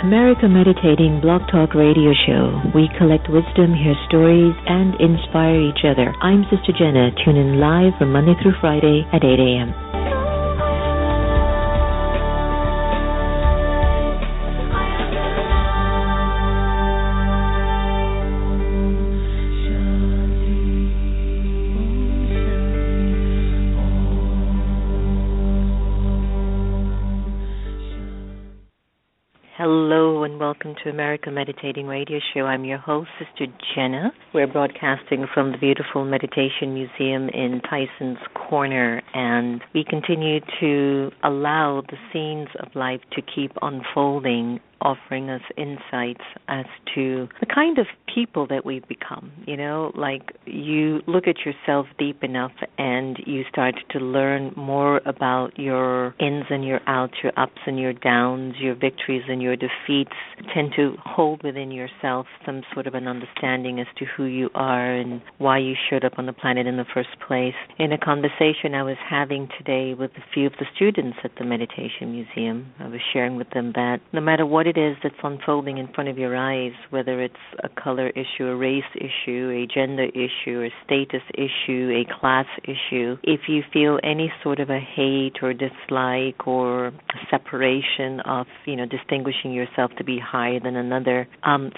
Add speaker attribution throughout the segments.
Speaker 1: America Meditating Blog Talk Radio Show. We collect wisdom, hear stories, and inspire each other. I'm Sister Jenna. Tune in live from Monday through Friday at 8 a.m. Hello and welcome to America Meditating Radio Show. I'm your host, Sister Jenna. We're broadcasting from the beautiful Meditation Museum in Tyson's Corner, and we continue to allow the scenes of life to keep unfolding, offering us insights as to the kind of people that we've become. You know, like you look at yourself deep enough and you start to learn more about your ins and your outs, your ups and your downs, your victories and your defeats, tend to hold within yourself some sort of an understanding as to who you are and why you showed up on the planet in the first place. In a conversation I was having today with a few of the students at the Meditation Museum, I was sharing with them that no matter what it is that's unfolding in front of your eyes, whether it's a color issue, a race issue, a gender issue, a status issue, a class issue, if you feel any sort of a hate or dislike or separation of, distinguishing yourself to be higher than another,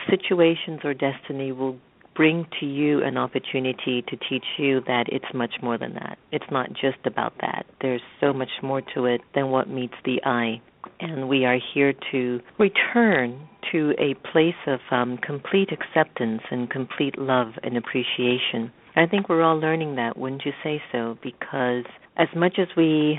Speaker 1: situations or destiny will bring to you an opportunity to teach you that it's much more than that. It's not just about that. There's so much more to it than what meets the eye. And we are here to return to a place of complete acceptance and complete love and appreciation. I think we're all learning that, wouldn't you say so? Because as much as we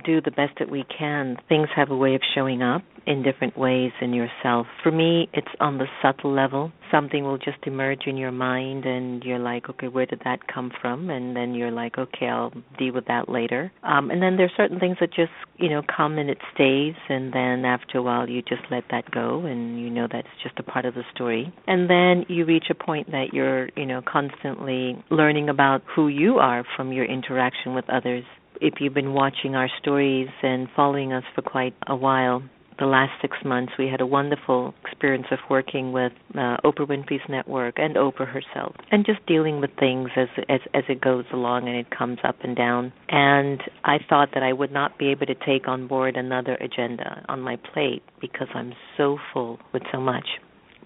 Speaker 1: do the best that we can, things have a way of showing up in different ways in yourself. For me, it's on the subtle level. Something will just emerge in your mind and you're like, okay, where did that come from? And then you're like, okay, I'll deal with that later. And then there's certain things that just, come and it stays, and then after a while you just let that go and you know that's just a part of the story. And then you reach a point that you're, constantly learning about who you are from your interaction with others. If you've been watching our stories and following us for quite a while, the last 6 months we had a wonderful experience of working with Oprah Winfrey's network and Oprah herself, and just dealing with things as it goes along and it comes up and down. And I thought that I would not be able to take on board another agenda on my plate because I'm so full with so much.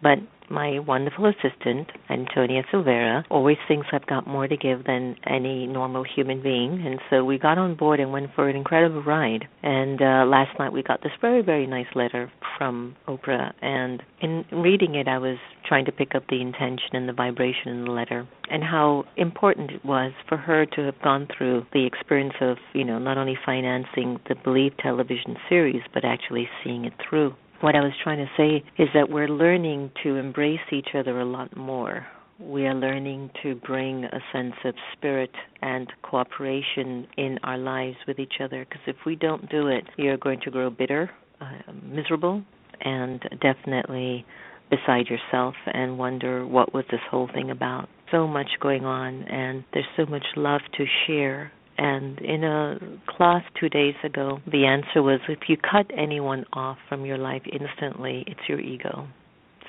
Speaker 1: But my wonderful assistant, Antonia Silvera, always thinks I've got more to give than any normal human being. And so we got on board and went for an incredible ride. And last night we got this very, very nice letter from Oprah. And in reading it, I was trying to pick up the intention and the vibration in the letter and how important it was for her to have gone through the experience of, not only financing the Believe television series, but actually seeing it through. What I was trying to say is that we're learning to embrace each other a lot more. We are learning to bring a sense of spirit and cooperation in our lives with each other, because if we don't do it, you're going to grow bitter, miserable, and definitely beside yourself and wonder what was this whole thing about. So much going on, and there's so much love to share. And in a class 2 days ago, the answer was, if you cut anyone off from your life instantly, it's your ego.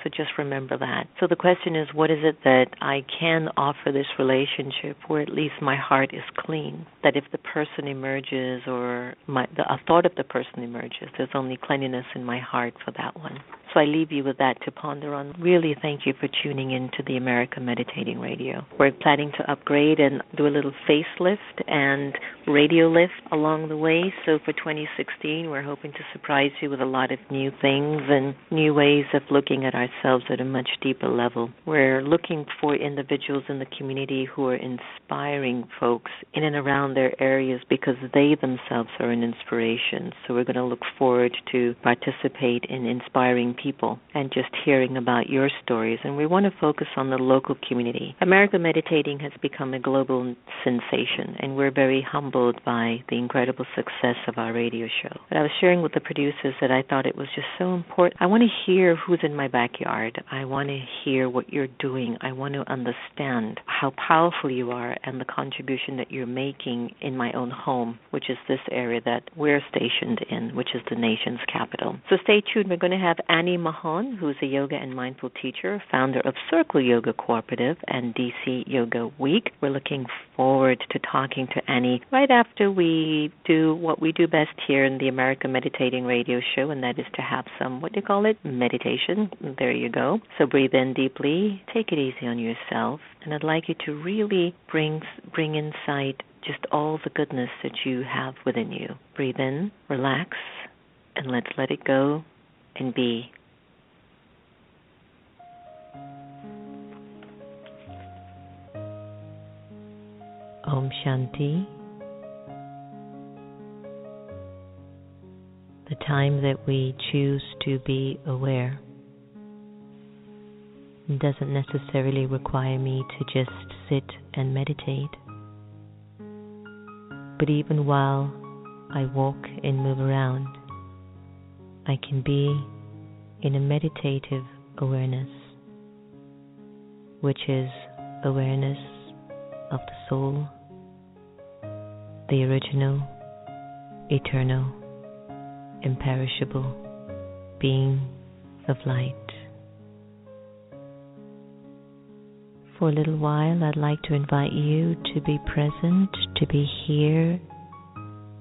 Speaker 1: So just remember that. So the question is, what is it that I can offer this relationship where at least my heart is clean? That if the person emerges or a thought of the person emerges, there's only cleanliness in my heart for that one. So I leave you with that to ponder on. Really thank you for tuning in to the America Meditating Radio. We're planning to upgrade and do a little facelift and radio lift along the way. So for 2016, we're hoping to surprise you with a lot of new things and new ways of looking at ourselves at a much deeper level. We're looking for individuals in the community who are inspiring folks in and around their areas because they themselves are an inspiration. So we're going to look forward to participate in inspiring people and just hearing about your stories. And we want to focus on the local community. America Meditating has become a global sensation, and we're very humbled by the incredible success of our radio show. But I was sharing with the producers that I thought it was just so important. I want to hear who's in my backyard. I want to hear what you're doing. I want to understand how powerful you are and the contribution that you're making in my own home, which is this area that we're stationed in, which is the nation's capital. So stay tuned. We're going to have Ann Ann-Mahon, who's a yoga and mindful teacher, founder of Circle-Yoga-Cooperative and DC Yoga Week. We're looking forward to talking to Annie right after we do what we do best here in the American Meditating Radio Show, and that is to have some, what do you call it, meditation. There you go. So breathe in deeply, take it easy on yourself, and I'd like you to really bring inside just all the goodness that you have within you. Breathe in, relax, and let's let it go and be. Om Shanti. The time that we choose to be aware doesn't necessarily require me to just sit and meditate. But even while I walk and move around, I can be in a meditative awareness, which is awareness of the soul, the original, eternal, imperishable being of light. For a little while, I'd like to invite you to be present, to be here,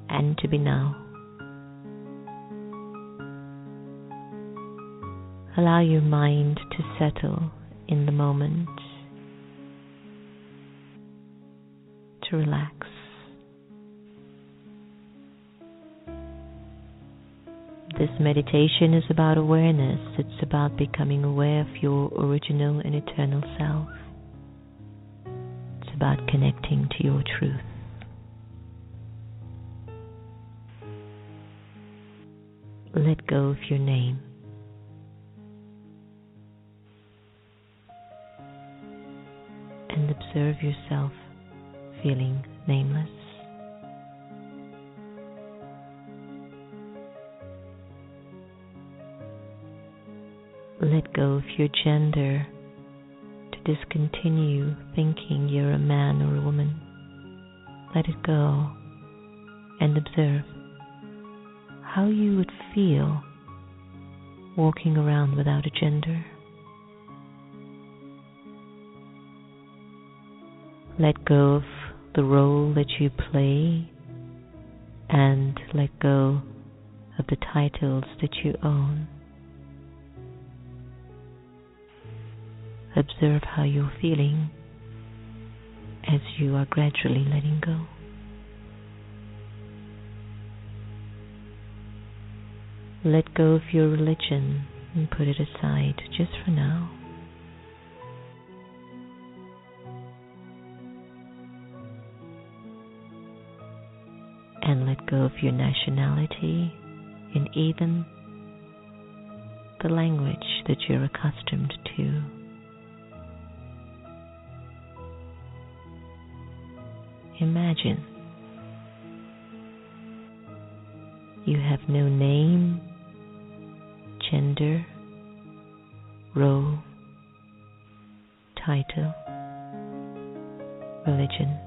Speaker 1: and to be now. Allow your mind to settle in the moment, to relax. This meditation is about awareness. It's about becoming aware of your original and eternal self. It's about connecting to your truth. Let go of your name. And observe yourself feeling nameless. Let go of your gender, to discontinue thinking you're a man or a woman. Let it go and observe how you would feel walking around without a gender. Let go of the role that you play and let go of the titles that you own. Observe how you're feeling as you are gradually letting go. Let go of your religion and put it aside just for now. And let go of your nationality and even the language that you're accustomed to. Imagine you have no name, gender, role, title, religion,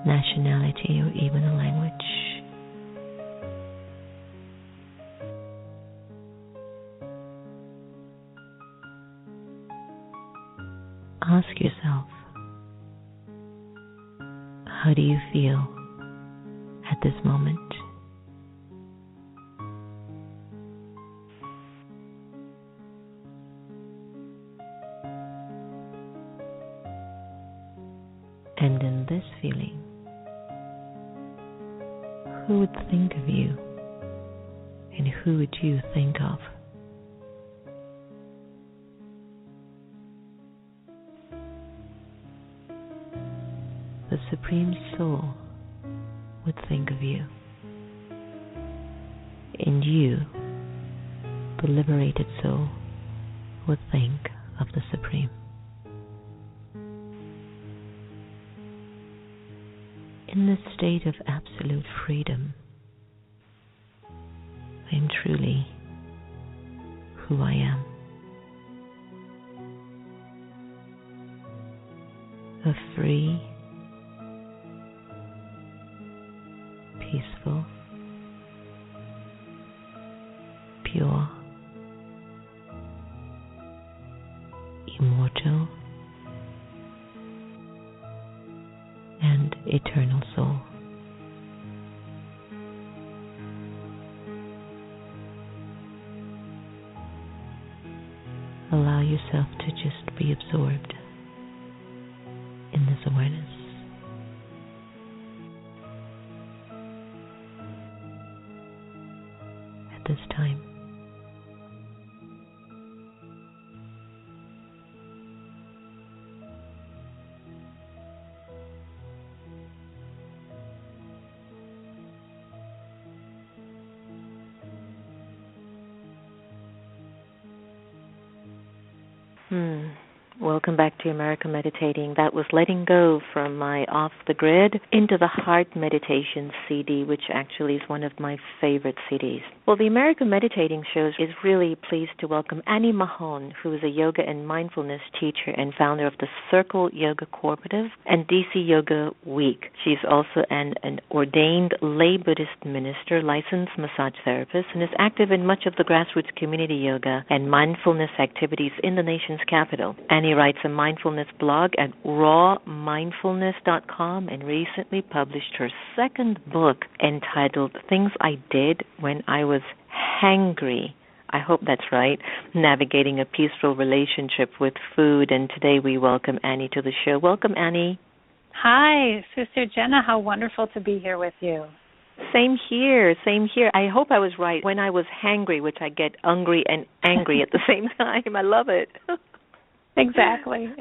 Speaker 1: nationality, or even a language. Ask yourself, how do you feel at this moment? And in this feeling, who would think of you and who would you think of? The Supreme Soul would think of you, and you, the liberated soul, would think of the Supreme. In this state of absolute freedom, I am truly who I am. A free, peaceful, soul. Allow yourself to just be absorbed in this awareness. At this time. Welcome back to America Meditating. That was Letting Go from my Off the Grid Into the Heart Meditation CD, which actually is one of my favorite CDs. Well, the America Meditating show is really pleased to welcome ann-mahon, who is a yoga and mindfulness teacher and founder of the Circle-yoga-cooperative and DC Yoga Week. She's also an ordained lay Buddhist minister, licensed massage therapist, and is active in much of the grassroots community yoga and mindfulness activities in the nation's capital. Annie writes a mindfulness blog at rawmindfulness.com and recently published her second book entitled Things I Did When I Was Hangry. I hope that's right. Navigating a Peaceful Relationship with Food. And today we welcome Annie to the show. Welcome, Annie.
Speaker 2: Hi, Sister Jenna. How wonderful to be here with you.
Speaker 1: Same here, same here. I hope I was right. When I was hangry, which I get hungry and angry at the same time. I love it.
Speaker 2: Exactly.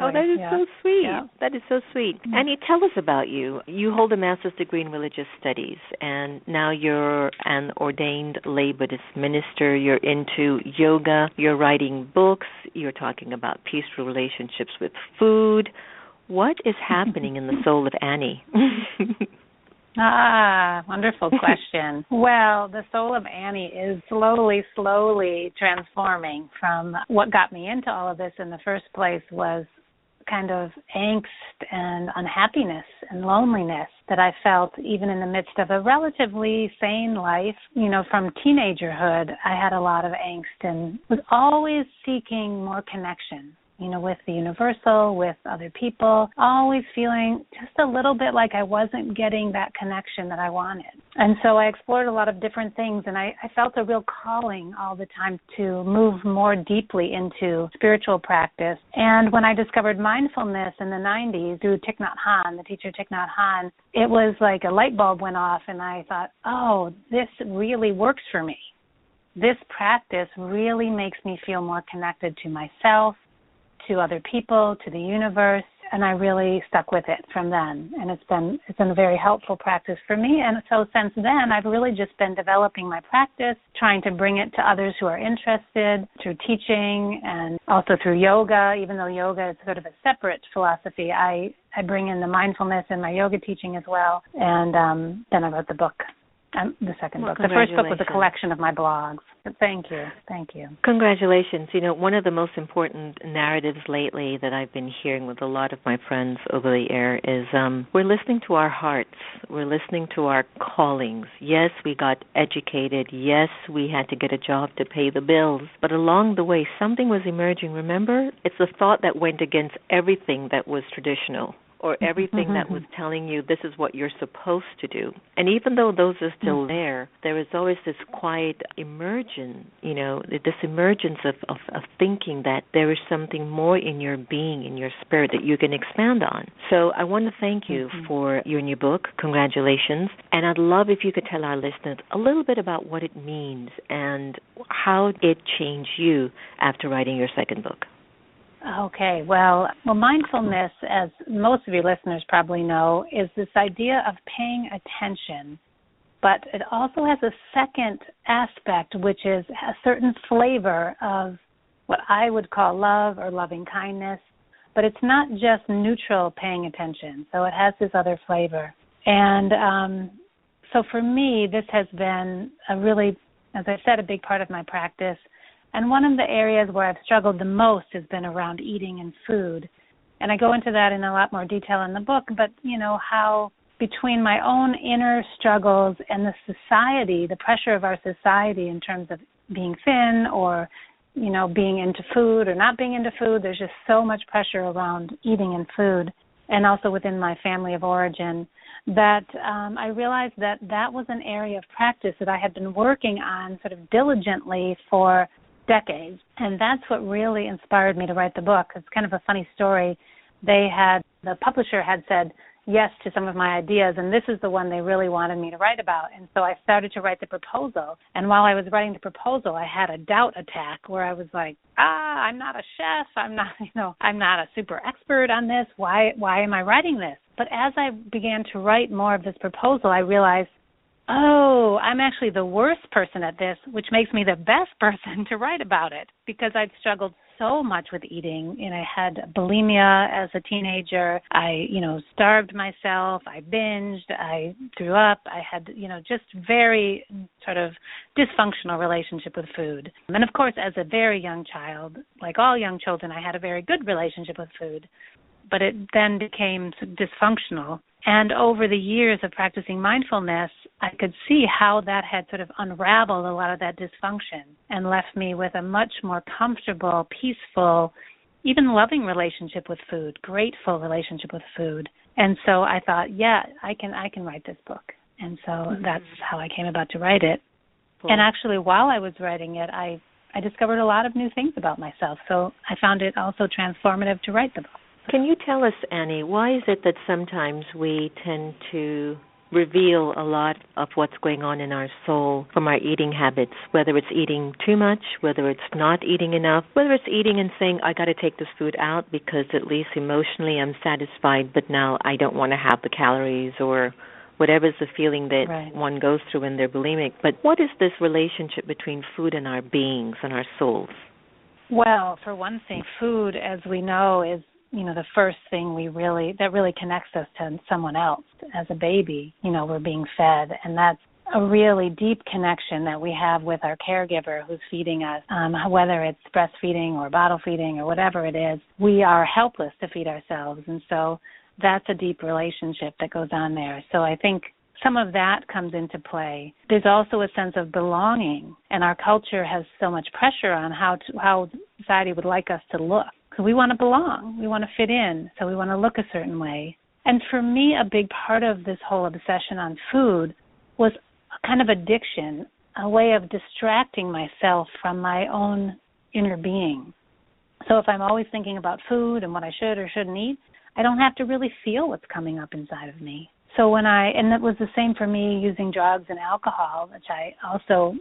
Speaker 1: Oh, that is so sweet. Yeah. That is so sweet. Mm-hmm. Annie, tell us about you. You hold a master's degree in religious studies, and now you're an ordained lay Buddhist minister. You're into yoga. You're writing books. You're talking about peaceful relationships with food. What is happening in the soul of Annie?
Speaker 2: Wonderful question. Well, the soul of Annie is slowly transforming from what got me into all of this in the first place was kind of angst and unhappiness and loneliness that I felt even in the midst of a relatively sane life. You know, from teenagerhood, I had a lot of angst and was always seeking more connection. You know, with the universal, with other people, always feeling just a little bit like I wasn't getting that connection that I wanted. And so I explored a lot of different things, and I felt a real calling all the time to move more deeply into spiritual practice. And when I discovered mindfulness in the 90s through Thich Nhat Hanh, the teacher Thich Nhat Hanh, it was like a light bulb went off, and I thought, oh, this really works for me. This practice really makes me feel more connected to myself, to other people, to the universe, and I really stuck with it from then. And it's been a very helpful practice for me. And so since then, I've really just been developing my practice, trying to bring it to others who are interested through teaching and also through yoga. Even though yoga is sort of a separate philosophy, I bring in the mindfulness in my yoga teaching as well. And then I wrote the book. The second book. The first book was a collection of my blogs. Thank you.
Speaker 1: Congratulations. You know, one of the most important narratives lately that I've been hearing with a lot of my friends over the air is we're listening to our hearts. We're listening to our callings. Yes, we got educated. Yes, we had to get a job to pay the bills. But along the way, something was emerging. Remember? It's a thought that went against everything that was traditional, or everything that was telling you this is what you're supposed to do. And even though those are still there is always this quiet emergence, you know, this emergence of thinking that there is something more in your being, in your spirit that you can expand on. So I want to thank you for your new book. Congratulations. And I'd love if you could tell our listeners a little bit about what it means and how it changed you after writing your second book.
Speaker 2: Okay, well, mindfulness, as most of your listeners probably know, is this idea of paying attention, but it also has a second aspect, which is a certain flavor of what I would call love or loving kindness, but it's not just neutral paying attention, so it has this other flavor. And so for me, this has been a really, as I said, a big part of my practice. And one of the areas where I've struggled the most has been around eating and food. And I go into that in a lot more detail in the book, but, you know, how between my own inner struggles and the society, the pressure of our society in terms of being thin or, you know, being into food or not being into food, there's just so much pressure around eating and food. And also within my family of origin, that I realized that was an area of practice that I had been working on sort of diligently for decades. And that's what really inspired me to write the book. It's kind of a funny story. The publisher had said yes to some of my ideas, and this is the one they really wanted me to write about. And so I started to write the proposal. And while I was writing the proposal, I had a doubt attack where I was like, I'm not a chef. I'm not a super expert on this. Why am I writing this? But as I began to write more of this proposal, I realized, I'm actually the worst person at this, which makes me the best person to write about it, because I'd struggled so much with eating. I had bulimia as a teenager. I, starved myself. I binged. I threw up. I had, just very sort of dysfunctional relationship with food. And of course, as a very young child, like all young children, I had a very good relationship with food, but it then became dysfunctional. And over the years of practicing mindfulness, I could see how that had sort of unraveled a lot of that dysfunction and left me with a much more comfortable, peaceful, even loving relationship with food, grateful relationship with food. And so I thought, I can write this book. And so that's how I came about to write it. Cool. And actually, while I was writing it, I discovered a lot of new things about myself. So I found it also transformative to write the book.
Speaker 1: Can you tell us, Annie, why is it that sometimes we tend to reveal a lot of what's going on in our soul from our eating habits, whether it's eating too much, whether it's not eating enough, whether it's eating and saying, I got to take this food out because at least emotionally I'm satisfied, but now I don't want to have the calories, or whatever's the feeling that one goes through when they're bulimic. But what is this relationship between food and our beings and our souls?
Speaker 2: Well, for one thing, food, as we know, is the first thing that really connects us to someone else. As a baby, we're being fed, and that's a really deep connection that we have with our caregiver who's feeding us, whether it's breastfeeding or bottle feeding or whatever it is. We are helpless to feed ourselves, and so that's a deep relationship that goes on there. So I think some of that comes into play. There's also a sense of belonging, and our culture has so much pressure on how society would like us to look. So we want to belong. We want to fit in. So we want to look a certain way. And for me, a big part of this whole obsession on food was a kind of addiction, a way of distracting myself from my own inner being. So if I'm always thinking about food and what I should or shouldn't eat, I don't have to really feel what's coming up inside of me. So and it was the same for me using drugs and alcohol, which I also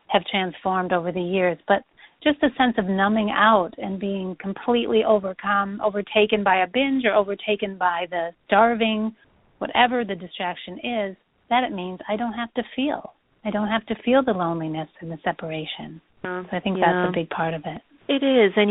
Speaker 2: have transformed over the years. But just a sense of numbing out and being completely overtaken by a binge or overtaken by the starving, whatever the distraction is, that it means I don't have to feel. I don't have to feel the loneliness and the separation. So I think that's a big part of it.
Speaker 1: It is, and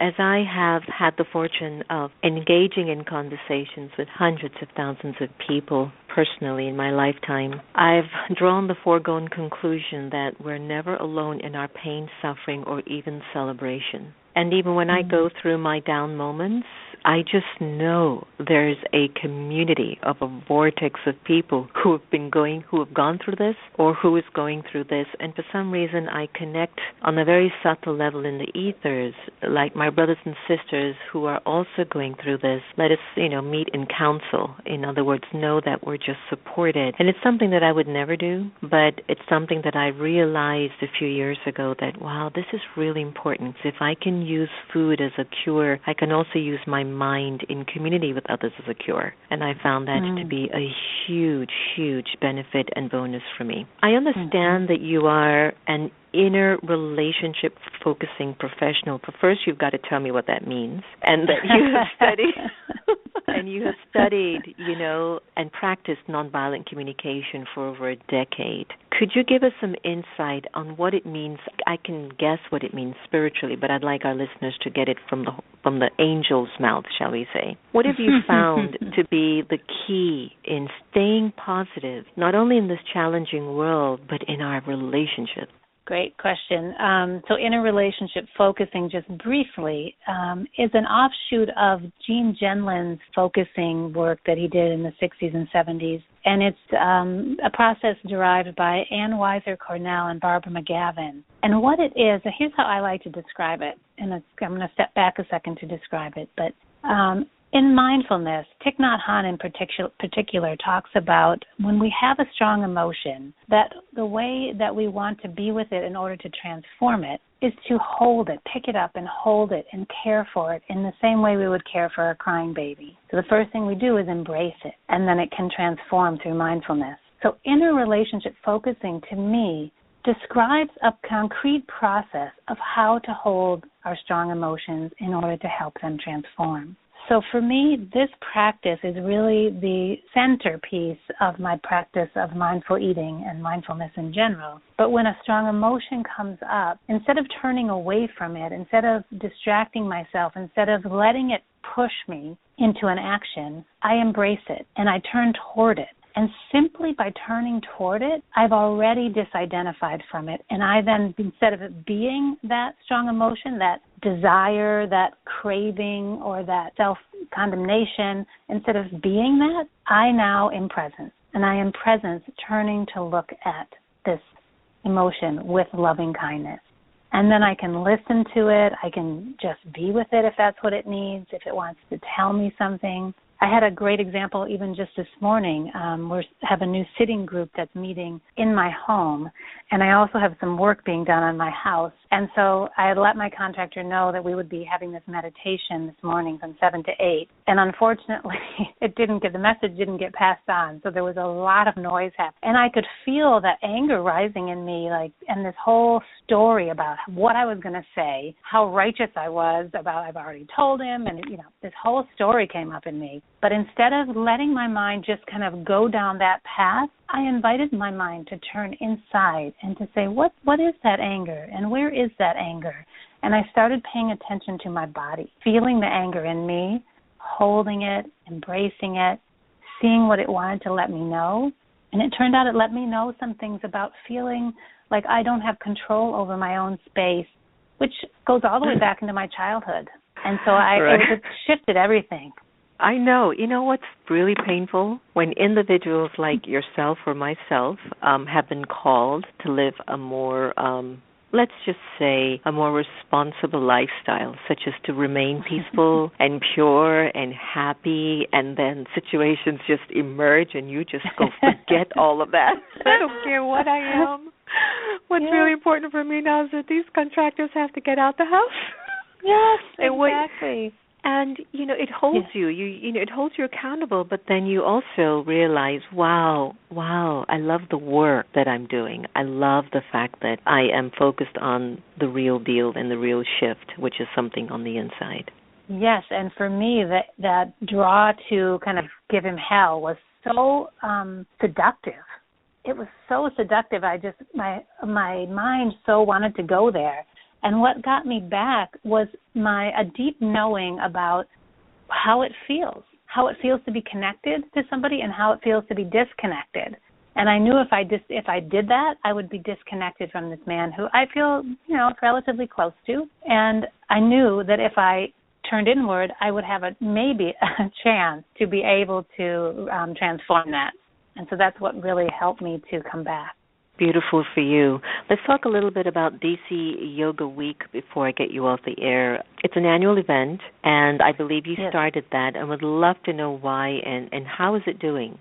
Speaker 1: as I have had the fortune of engaging in conversations with hundreds of thousands of people personally in my lifetime, I've drawn the foregone conclusion that we're never alone in our pain, suffering, or even celebration. And even when I go through my down moments, I just know there's a community of a vortex of people who have gone through this or who is going through this. And for some reason, I connect on a very subtle level in the ethers, like my brothers and sisters who are also going through this. Let us, meet in council. In other words, know that we're just supported. And it's something that I would never do, but it's something that I realized a few years ago that, wow, this is really important. If I can use food as a cure, I can also use my mind in community with others as a cure. And I found that to be a huge, huge benefit and bonus for me. I understand that you are an inner relationship focusing professional. But first, you've got to tell me what that means, and that you have studied, and practiced nonviolent communication for over a decade. Could you give us some insight on what it means? I can guess what it means spiritually, but I'd like our listeners to get it from the angel's mouth, shall we say. What have you found to be the key in staying positive, not only in this challenging world, but in our relationships?
Speaker 2: Great question. So inner relationship focusing, just briefly, is an offshoot of Gene Genlin's focusing work that he did in the 60s and 70s. And it's a process derived by Ann Weiser-Cornell and Barbara McGavin. And what it is, here's how I like to describe it. And I'm going to step back a second to describe it. But In mindfulness, Thich Nhat Hanh in particular talks about when we have a strong emotion, that the way that we want to be with it in order to transform it is to hold it, pick it up and hold it and care for it in the same way we would care for a crying baby. So the first thing we do is embrace it, and then it can transform through mindfulness. So inner relationship focusing, to me, describes a concrete process of how to hold our strong emotions in order to help them transform. So for me, this practice is really the centerpiece of my practice of mindful eating and mindfulness in general. But when a strong emotion comes up, instead of turning away from it, instead of distracting myself, instead of letting it push me into an action, I embrace it and I turn toward it. And simply by turning toward it, I've already disidentified from it. And I then, instead of it being that strong emotion, that desire, that craving, or that self-condemnation, instead of being that, I now am present. And I am present turning to look at this emotion with loving kindness. And then I can listen to it. I can just be with it if that's what it needs, if it wants to tell me something. I had a great example even just this morning. We have a new sitting group that's meeting in my home, and I also have some work being done on my house. And so I had let my contractor know that we would be having this meditation this morning from 7 to 8. And unfortunately, the message didn't get passed on. So there was a lot of noise happening. And I could feel that anger rising in me, and this whole story about what I was going to say, how righteous I was about I've already told him, and this whole story came up in me. But instead of letting my mind just kind of go down that path, I invited my mind to turn inside and to say, what is that anger and where is that anger? And I started paying attention to my body, feeling the anger in me, holding it, embracing it, seeing what it wanted to let me know. And it turned out it let me know some things about feeling like I don't have control over my own space, which goes all the way back into my childhood. And so it shifted everything.
Speaker 1: I know. You know what's really painful? When individuals like yourself or myself have been called to live a more, let's just say, a more responsible lifestyle, such as to remain peaceful and pure and happy, and then situations just emerge and you just go forget all of that. I don't care what I am. What's really important for me now is that these contractors have to get out the house.
Speaker 2: Yes, exactly.
Speaker 1: And, it holds you. It holds you accountable, but then you also realize, wow, I love the work that I'm doing. I love the fact that I am focused on the real deal and the real shift, which is something on the inside.
Speaker 2: Yes, and for me, that draw to kind of give him hell was so seductive. It was so seductive. My mind so wanted to go there. And what got me back was a deep knowing about how it feels to be connected to somebody and how it feels to be disconnected. And I knew if I did that, I would be disconnected from this man who I feel, relatively close to. And I knew that if I turned inward, I would have maybe a chance to be able to transform that. And so that's what really helped me to come back.
Speaker 1: Beautiful for you. Let's talk a little bit about DC Yoga Week before I get you off the air. It's an annual event, and I believe you started that, and would love to know why and how is it doing?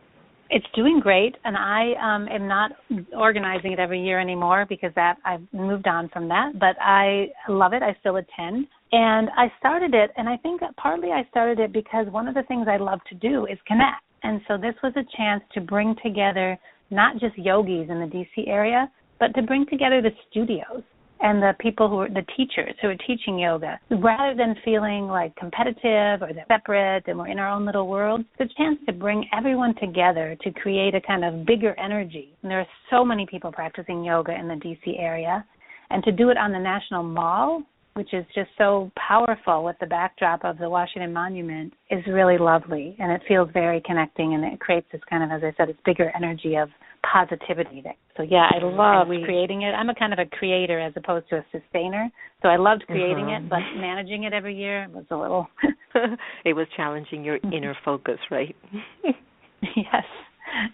Speaker 2: It's doing great, and I am not organizing it every year anymore because I've moved on from that, but I love it. I still attend. And I started it, and I think partly I started it because one of the things I love to do is connect. And so this was a chance to bring together not just yogis in the D.C. area, but to bring together the studios and the people the teachers who are teaching yoga. Rather than feeling like competitive or they're separate and we're in our own little world, it's a chance to bring everyone together to create a kind of bigger energy. And there are so many people practicing yoga in the D.C. area. And to do it on the National Mall, which is just so powerful with the backdrop of the Washington Monument, is really lovely. And it feels very connecting, and it creates this kind of, as I said, this bigger energy of positivity. So, I love creating it. I'm a kind of a creator as opposed to a sustainer. So I loved creating it, but managing it every year was a little...
Speaker 1: It was challenging your inner focus, right?
Speaker 2: Yes.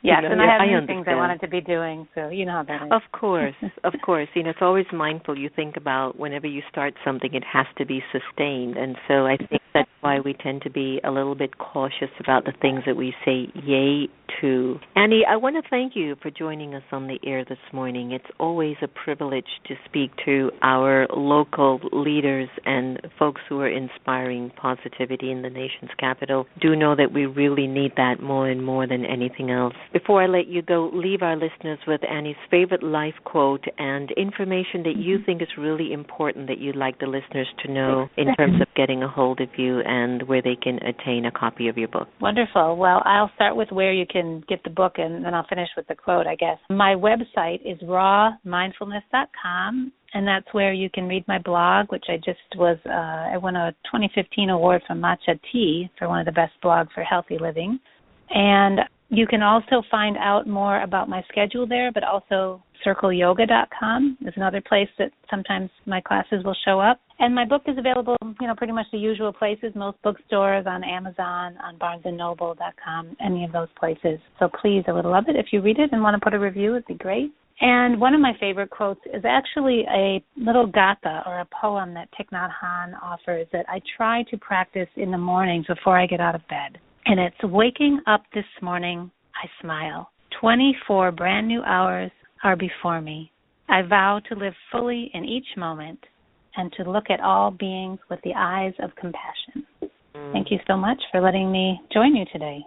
Speaker 2: Yes,
Speaker 1: you know,
Speaker 2: and I have
Speaker 1: I
Speaker 2: many
Speaker 1: understand.
Speaker 2: things I wanted to be doing, so you know how that is.
Speaker 1: Of course, of course. You know, it's always mindful. You think about whenever you start something, it has to be sustained. And so I think that's why we tend to be a little bit cautious about the things that we say yay to. Annie, I want to thank you for joining us on the air this morning. It's always a privilege to speak to our local leaders and folks who are inspiring positivity in the nation's capital. Do know that we really need that more and more than anything else. Before I let you go, leave our listeners with Annie's favorite life quote and information that you think is really important that you'd like the listeners to know in terms of getting a hold of you and where they can attain a copy of your book.
Speaker 2: Wonderful. Well, I'll start with where you can get the book, and then I'll finish with the quote, I guess. My website is rawmindfulness.com, and that's where you can read my blog, which I won a 2015 award from Matcha Tea for one of the best blogs for healthy living. And you can also find out more about my schedule there, but also circle-yoga-cooperative is another place that sometimes my classes will show up. And my book is available, pretty much the usual places, most bookstores, on Amazon, on barnesandnoble.com, any of those places. So please, I would love it. If you read it and want to put a review, it'd be great. And one of my favorite quotes is actually a little gatha, or a poem that Thich Nhat Hanh offers that I try to practice in the mornings before I get out of bed. And it's, waking up this morning, I smile. 24 brand new hours are before me. I vow to live fully in each moment and to look at all beings with the eyes of compassion. Thank you so much for letting me join you today.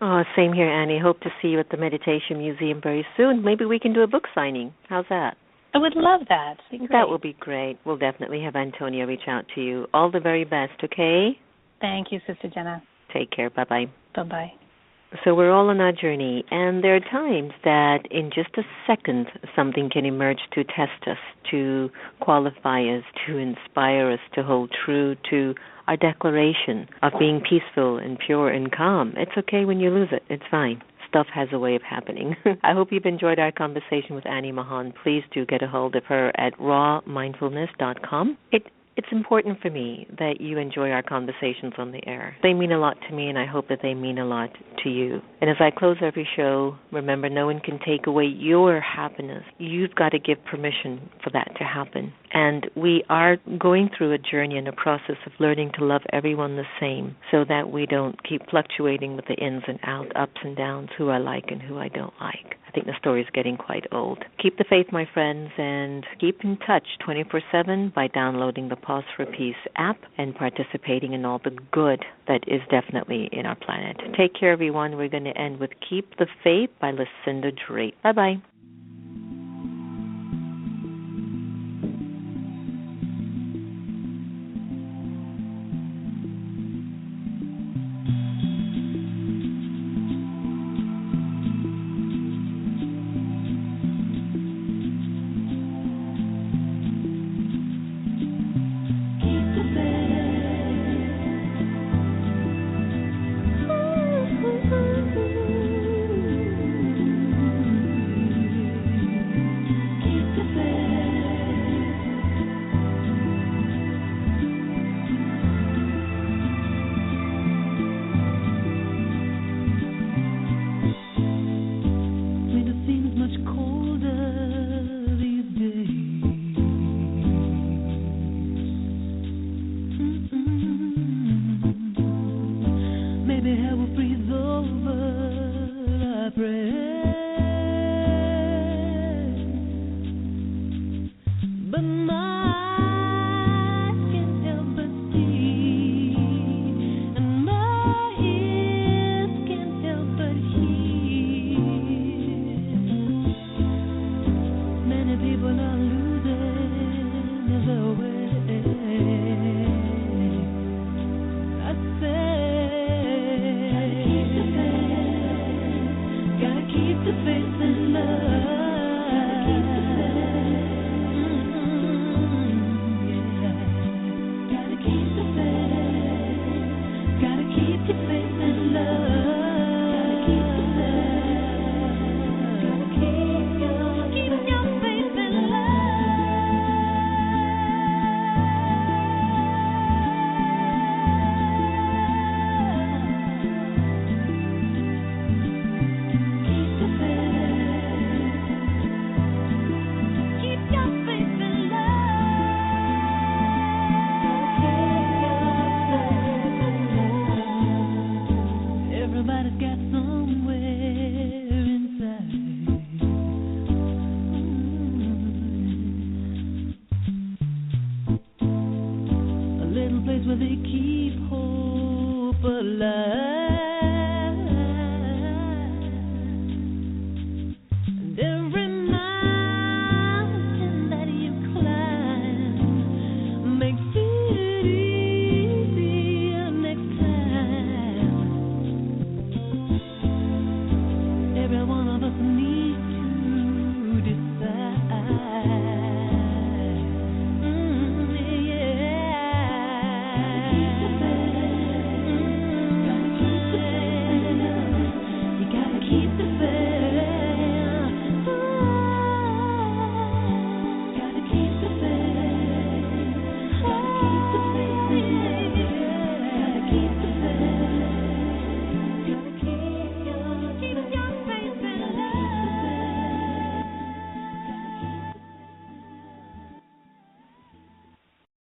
Speaker 1: Oh, same here, Annie. Hope to see you at the Meditation Museum very soon. Maybe we can do a book signing. How's that?
Speaker 2: I would love that.
Speaker 1: That will be great. We'll definitely have Antonia reach out to you. All the very best, okay?
Speaker 2: Thank you, Sister Jenna.
Speaker 1: Take care. Bye-bye.
Speaker 2: Bye-bye.
Speaker 1: So we're all on our journey, and there are times that in just a second something can emerge to test us, to qualify us, to inspire us to hold true to our declaration of being peaceful and pure and calm. It's okay when you lose it. It's fine. Stuff has a way of happening. I hope you've enjoyed our conversation with ann-mahon. Please do get a hold of her at rawmindfulness.com. It's important for me that you enjoy our conversations on the air. They mean a lot to me, and I hope that they mean a lot to you. And as I close every show, remember, no one can take away your happiness. You've got to give permission for that to happen. And we are going through a journey and a process of learning to love everyone the same so that we don't keep fluctuating with the ins and outs, ups and downs, who I like and who I don't like. I think the story is getting quite old. Keep the faith, my friends, and keep in touch 24/7 by downloading the Pause for Peace app and participating in all the good that is definitely in our planet. Take care, everyone. We're going to end with Keep the Faith by Lucinda Drake. Bye-bye.
Speaker 3: Keep the faith.